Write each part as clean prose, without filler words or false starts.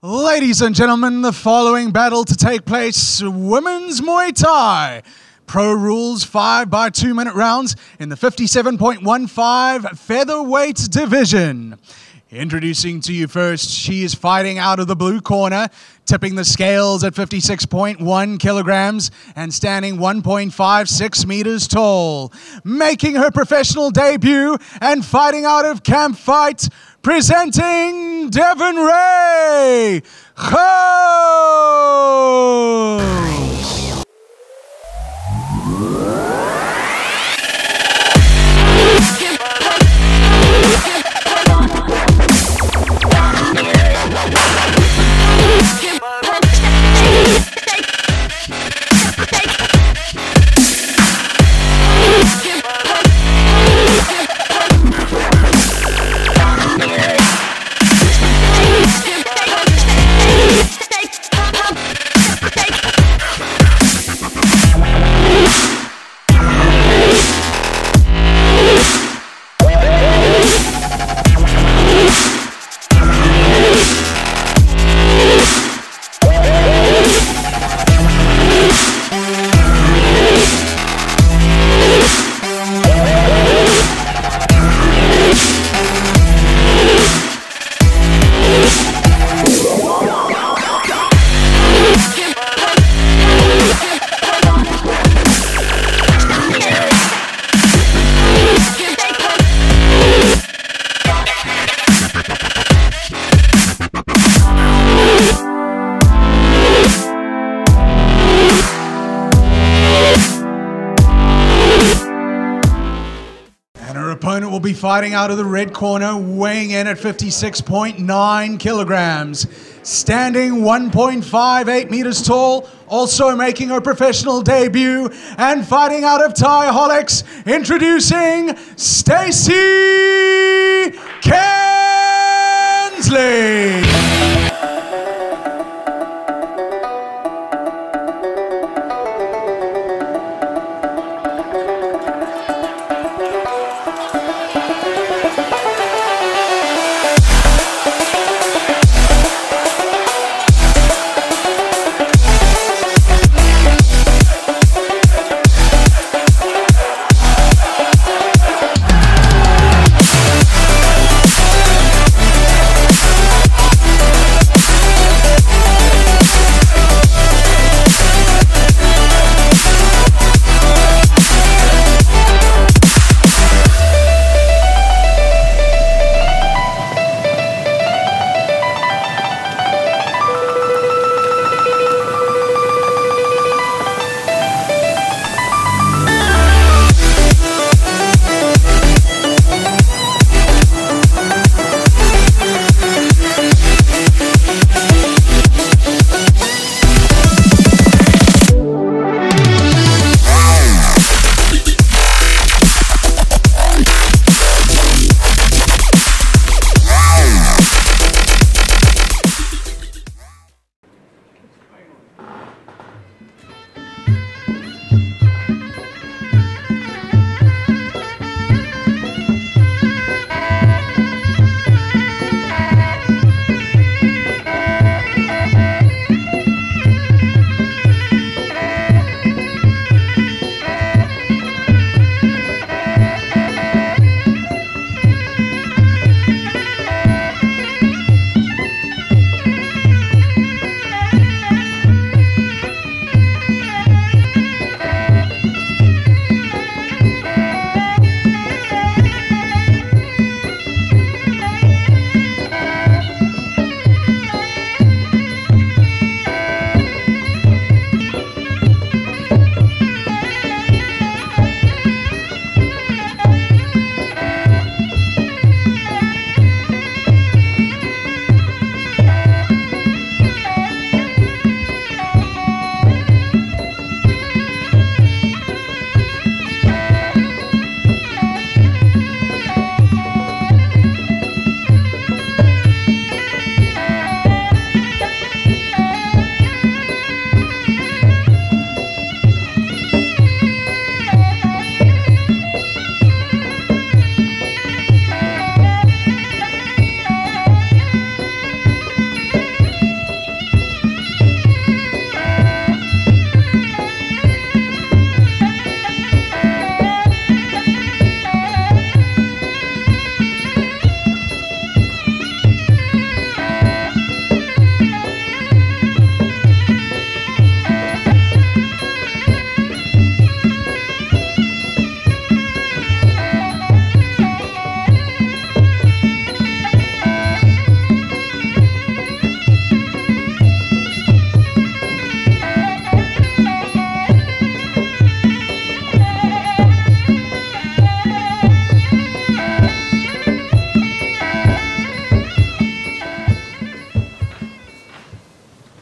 Ladies and gentlemen, the following battle to take place, Women's Muay Thai. Pro rules 5 by 2 minute rounds in the 57.15 featherweight division. Introducing to you first, she is fighting out of the blue corner, tipping the scales at 56.1 kilograms and standing 1.56 meters tall. Making her professional debut and fighting out of Camp Fight, presenting Devin Gouws. Opponent will be fighting out of the red corner, weighing in at 56.9 kilograms, standing 1.58 meters tall, also making her professional debut, and fighting out of Thaiholics, introducing Stacey Kensley.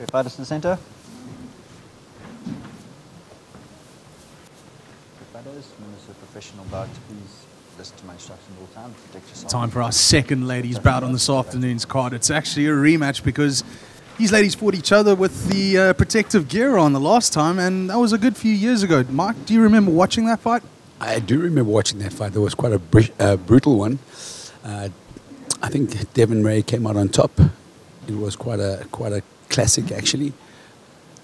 Okay, fighters to the center. Fighters, when it's a professional bout, please listen to my instructions all the time. Protect yourself. Time for our second ladies bout on this afternoon's card. It's actually a rematch because these ladies fought each other with the protective gear on the last time, and that was a good few years ago. Mike, do you remember watching that fight? I do remember watching that fight. There was quite a brutal one. I think Devin Ray came out on top. It was quite a classic, actually.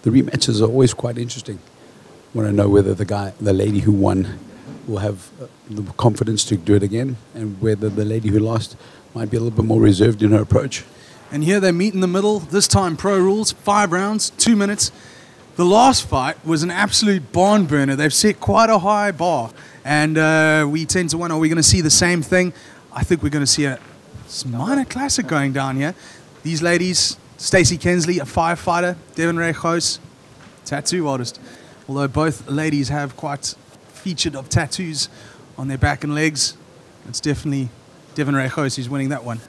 The rematches are always quite interesting. Want to know whether the lady who won will have the confidence to do it again, and whether the lady who lost might be a little bit more reserved in her approach. And here they meet in the middle. This time pro rules, 5 rounds, 2 minutes. The last fight was an absolute barn burner. They've set quite a high bar, and we tend to wonder, are we going to see the same thing? I think we're going to see a minor classic going down here. These ladies, Stacey Kensley, a firefighter, Devin Ray Gouws, tattoo artist. Although both ladies have quite featured of tattoos on their back and legs, it's definitely Devin Ray Gouws who's winning that one.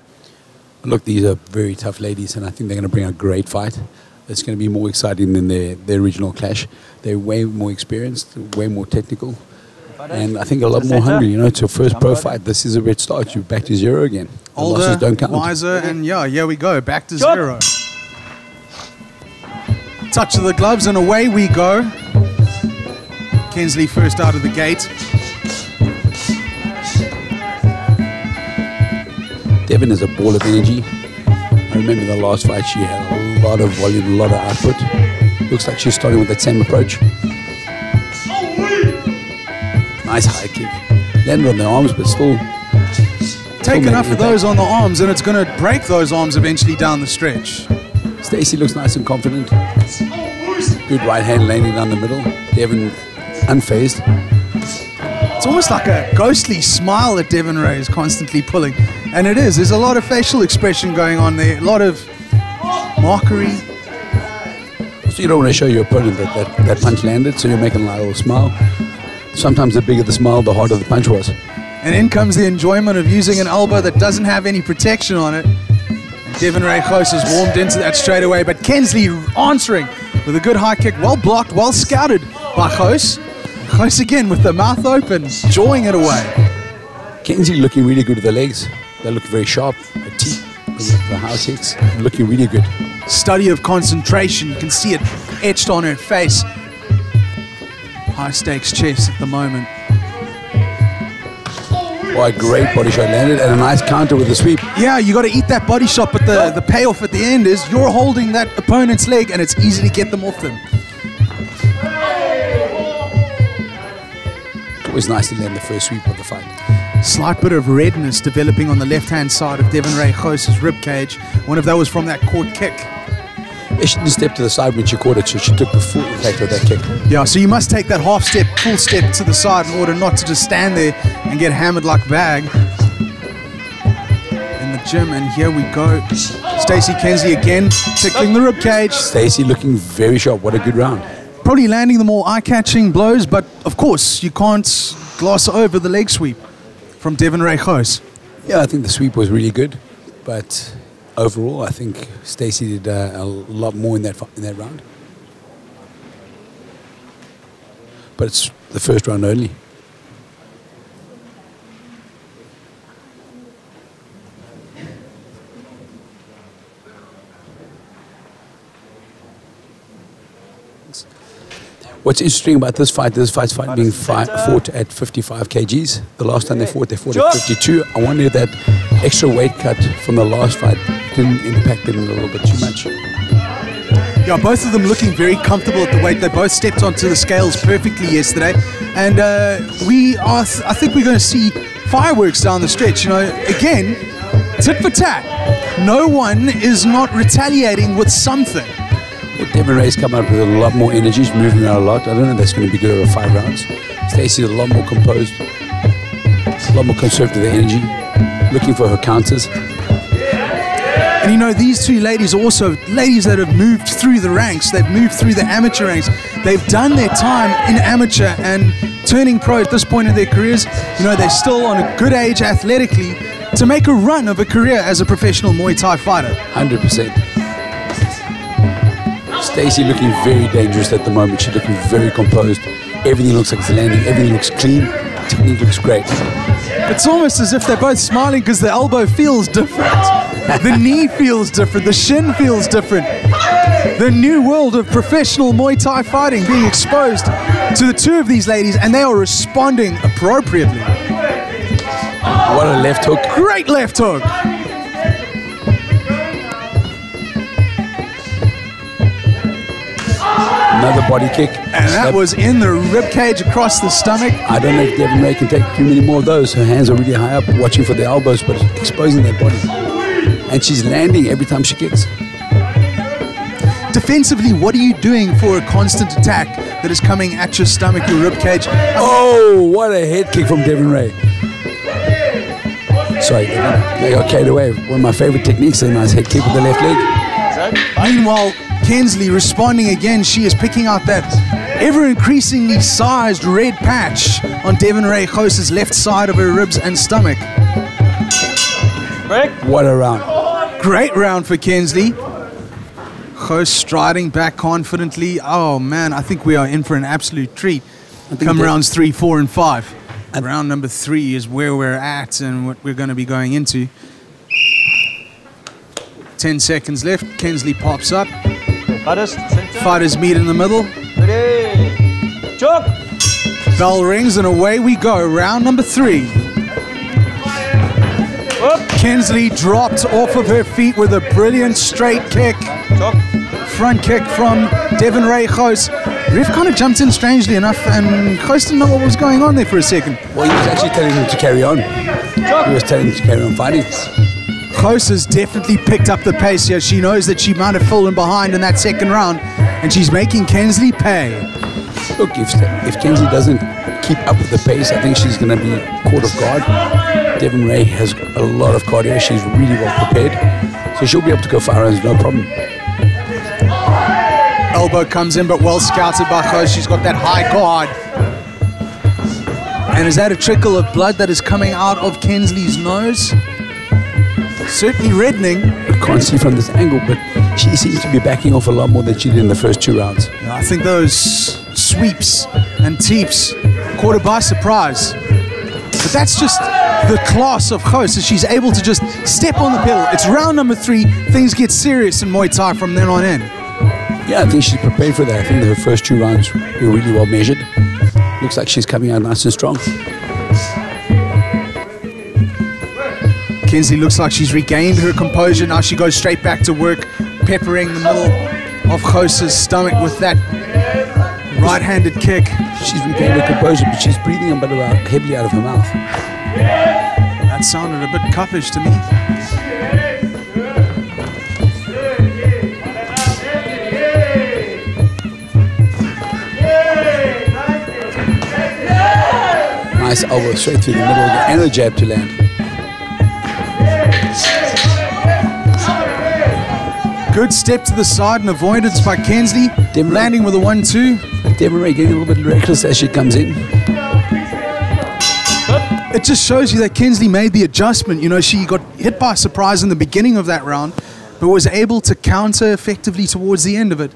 Look, these are very tough ladies, and I think they're going to bring a great fight. It's going to be more exciting than their original clash. They're way more experienced, way more technical, and I think a lot more hungry. You know, it's your first pro fight. This is a red start. You're back to zero again. The Older, losses don't count. wiser, and yeah, here we go, back to zero. Touch of the gloves, and away we go. Kensley first out of the gate. Devin is a ball of energy. I remember the last fight, she had a lot of volume, a lot of output. Looks like she's starting with that same approach. Nice high kick. Landed on the arms, but still. Take enough of those on the arms, and it's going to break those arms eventually down the stretch. Stacey looks nice and confident. Good right hand landing down the middle. Devin unfazed. It's almost like a ghostly smile that Devin Ray is constantly pulling. And it is. There's a lot of facial expression going on there. A lot of mockery. So you don't want to show your opponent that punch landed, so you're making a little smile. Sometimes the bigger the smile, the harder the punch was. And in comes the enjoyment of using an elbow that doesn't have any protection on it. And Devin Ray Gouws has warmed into that straight away. But Kensley answering with a good high kick. Well blocked, well scouted by Gouws. Gouws again with the mouth open, jawing it away. Kensley looking really good with the legs. They look very sharp. The teeth, the house kicks, looking really good. Study of concentration. You can see it etched on her face. High stakes chest at the moment. Oh, a great body shot landed and a nice counter with the sweep. Yeah, you got to eat that body shot, but the payoff at the end is you're holding that opponent's leg and it's easy to get them off them. It was nice to land the first sweep of the fight. Slight bit of redness developing on the left-hand side of Devin Ray Gouws' ribcage. One of those was from that caught kick. Yeah, she didn't step to the side when she caught it, so she took the full impact of that kick. Yeah, so you must take that half step, full step to the side in order not to just stand there and get hammered like a bag. In the gym, and here we go. Stacey Kensley again, tickling the ribcage. Stacey looking very sharp. What a good round. Probably landing the more eye-catching blows, but of course you can't gloss over the leg sweep from Devin Ray Gouws. Yeah, I think the sweep was really good, but overall, I think Stacey did a lot more in that round. But it's the first round only. What's interesting about this fight's fight being fought at 55 kgs. The last time they fought at 52. I wonder if that extra weight cut from the last fight didn't impact them a little bit too much. Yeah, both of them looking very comfortable at the weight. They both stepped onto the scales perfectly yesterday. And I think we're going to see fireworks down the stretch. You know, again, tit for tat. No one is not retaliating with something. Well, Devin Ray's come out with a lot more energy. He's moving around a lot. I don't know if that's going to be good over 5 rounds. Stacey's a lot more composed, a lot more conserved with the energy, looking for her counters. And you know, these two ladies are also ladies that have moved through the ranks. They've moved through the amateur ranks. They've done their time in amateur and turning pro at this point in their careers. You know, they're still on a good age athletically to make a run of a career as a professional Muay Thai fighter. 100%. Stacey looking very dangerous at the moment. She's looking very composed. Everything looks like it's landing. Everything looks clean. Technique looks great. It's almost as if they're both smiling because the elbow feels different. The knee feels different. The shin feels different. The new world of professional Muay Thai fighting being exposed to the two of these ladies, and they are responding appropriately. What a left hook. Great left hook. Another body kick. And that was in the rib cage across the stomach. I don't know if Devin Ray can take too many more of those. Her hands are really high up, watching for the elbows, but exposing that body. And she's landing every time she kicks. Defensively, what are you doing for a constant attack that is coming at your stomach, your rib cage? Oh, what a head kick from Devin Ray. Sorry, they got carried away. One of my favorite techniques, a nice head kick with the left leg. Meanwhile, Kensley responding again. She is picking out that ever-increasingly sized red patch on Devin Ray Gouws' left side of her ribs and stomach. Break. What a round. Great round for Kensley. Gouws striding back confidently. Oh man, I think we are in for an absolute treat. Come rounds 3, 4, and 5. And round number 3 is where we're at and what we're going to be going into. 10 seconds left. Kensley pops up. Fighters meet in the middle. Ready. Choke. Bell rings and away we go. Round number 3. Whoop. Kensley dropped off of her feet with a brilliant straight kick. Choke. Front kick from Devin Ray Gouws. Ref kind of jumped in strangely enough, and Gouws didn't know what was going on there for a second. Well, he was actually telling him to carry on. He was telling him to carry on fighting. Gouws has definitely picked up the pace here. She knows that she might have fallen behind in that second round, and she's making Kensley pay. Look, if Kensley doesn't keep up with the pace, I think she's going to be caught off guard. Devin Ray has a lot of cardio. She's really well prepared. So she'll be able to go 5 rounds, no problem. Elbow comes in, but well scouted by Gouws. She's got that high guard. And is that a trickle of blood that is coming out of Kensley's nose? Certainly reddening. I can't see from this angle, but she seems to be backing off a lot more than she did in the first 2 rounds. Yeah, I think those sweeps and teeps caught her by surprise. But that's just the class of Gouws, so she's able to just step on the pedal. It's round number 3. Things get serious in Muay Thai from then on in. Yeah, I think she's prepared for that. I think her first 2 rounds were really well measured. Looks like she's coming out nice and strong. Kensley looks like she's regained her composure. Now she goes straight back to work, peppering the middle of Gouws' stomach with that right-handed kick. She's regained her composure, but she's breathing a bit heavily out of her mouth. That sounded a bit cuppish to me. Nice elbow straight through the middle and a jab to land. Good step to the side and avoidance by Kensley. Landing with a 1-2. Devin Ray getting a little bit reckless as she comes in. It just shows you that Kensley made the adjustment. You know, she got hit by surprise in the beginning of that round, but was able to counter effectively towards the end of it.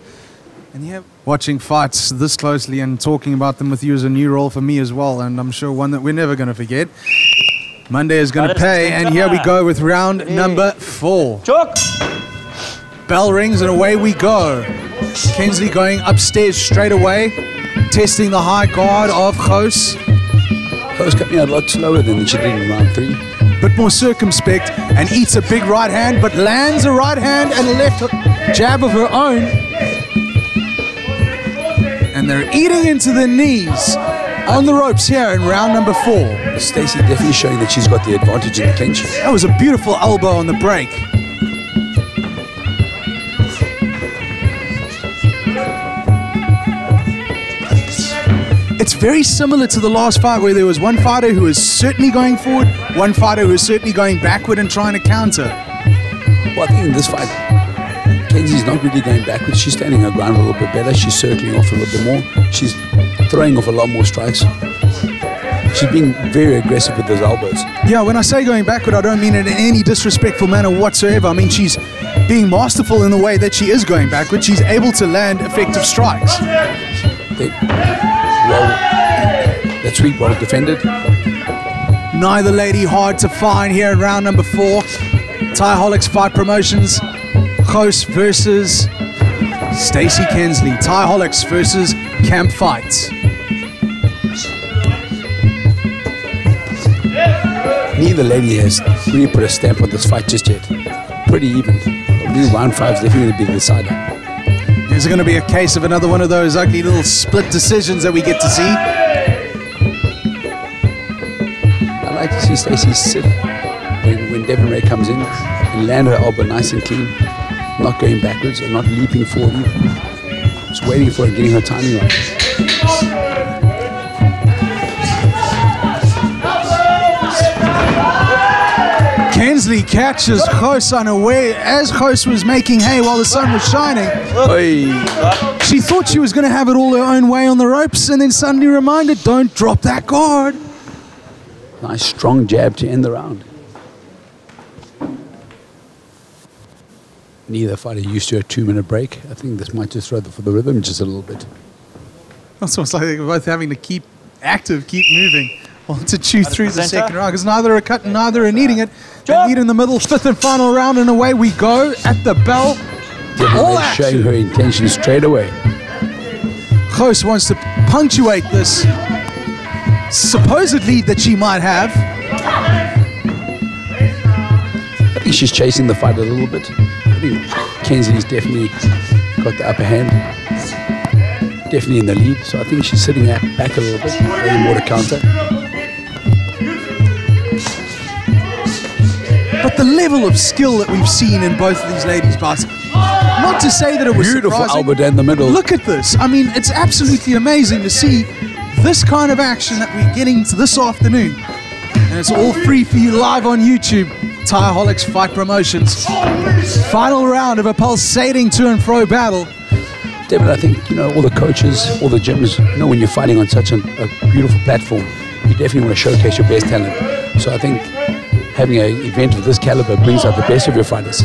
And yeah, watching fights this closely and talking about them with you is a new role for me as well, and I'm sure one that we're never going to forget. Monday is going to pay, and here we go with round number 4. Choke. Bell rings and away we go. Kensley going upstairs straight away, testing the high guard of Gouws. Gouws coming out a lot slower than she did in round 3. Bit more circumspect and eats a big right hand, but lands a right hand and a left jab of her own. And they're eating into the knees on the ropes here in round number 4. Stacey definitely showing that she's got the advantage in the clinch. That was a beautiful elbow on the break. It's very similar to the last fight where there was one fighter who was certainly going forward, one fighter who was certainly going backward and trying to counter. Well, I think in this fight, Kensley's not really going backwards. She's standing her ground a little bit better. She's circling off a little bit more. She's throwing off a lot more strikes. She's being very aggressive with those elbows. Yeah, when I say going backward, I don't mean it in any disrespectful manner whatsoever. I mean, she's being masterful in the way that she is going backward. She's able to land effective strikes. That's sweet, well defended. Neither lady hard to find here in round number 4. Thaiholics Fight Promotions, Gouws versus Stacey Kensley. Thaiholics versus Camp Fights. Neither lady has really put a stamp on this fight just yet. Pretty even. Round 5 is definitely going to be the decider. Is it going to be a case of another one of those ugly little split decisions that we get to see? I like to see Stacey sit when Devin Ray comes in and land her elbow nice and clean, not going backwards and not leaping forward either. Just waiting for her, getting her timing right. Kensley catches Gouws unaware as Gouws was making hay while the sun was shining. She thought she was going to have it all her own way on the ropes and then suddenly reminded, don't drop that guard. Nice strong jab to end the round. Neither fighter used to a 2-minute break. I think this might just throw for the rhythm just a little bit. It's almost like they're both having to keep active, keep moving. Want to chew through the second round because neither are cutting, neither are needing it. They need in the middle, 5th and final round, and away we go at the bell. All action. Showing her intention straight away. Gouws wants to punctuate this supposed lead that she might have. I think she's chasing the fight a little bit. I think Kensley's definitely got the upper hand. Definitely in the lead, so I think she's sitting back a little bit, waiting more to counter. But the level of skill that we've seen in both of these ladies' bouts, not to say that it was beautiful surprising. elbow down the middle. Look at this. I mean, it's absolutely amazing to see this kind of action that we're getting to this afternoon. And it's all free for you live on YouTube. Thaiholics Fight Promotions. Final round of a pulsating to and fro battle. Devin, I think, all the coaches, all the gyms, when you're fighting on such a beautiful platform, you definitely want to showcase your best talent. So I think having an event of this caliber brings out the best of your fighters.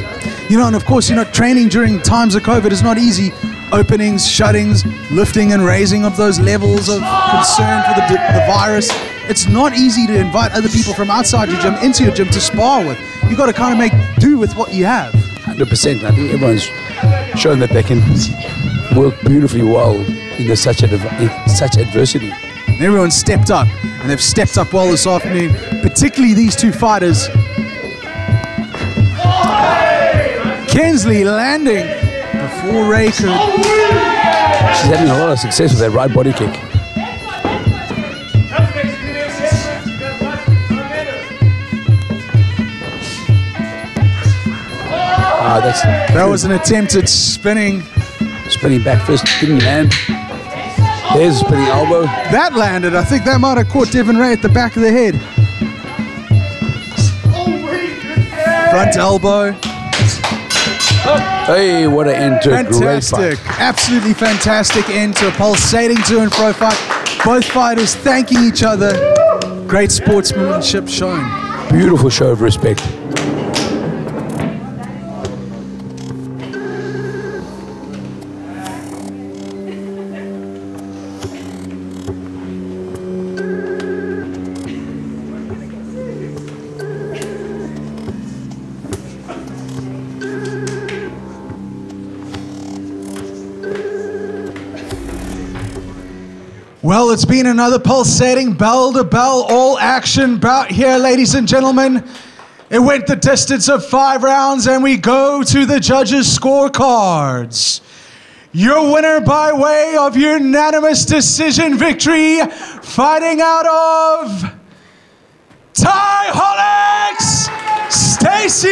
And of course, training during times of COVID is not easy. Openings, shuttings, lifting and raising of those levels of concern for the virus. It's not easy to invite other people from outside your gym into your gym to spar with. You've got to kind of make do with what you have. 100%. I think everyone's shown that they can work beautifully well in such adversity. And everyone stepped up, and they've stepped up well this afternoon, particularly these two fighters. Kensley landing before Ray could. She's having a lot of success with that right body kick. That was an attempted spinning back fist, didn't land. There's a spinning elbow. That landed. I think that might have caught Devin Ray at the back of the head. Front elbow. Hey, what an end to a great fight. Absolutely fantastic end to a pulsating to and fro fight. Both fighters thanking each other. Great sportsmanship shown. Beautiful show of respect. Well, it's been another pulsating bell-to-bell all-action bout here, ladies and gentlemen. It went the distance of 5 rounds, and we go to the judges' scorecards. Your winner by way of unanimous decision victory, fighting out of Thaiholics, Stacey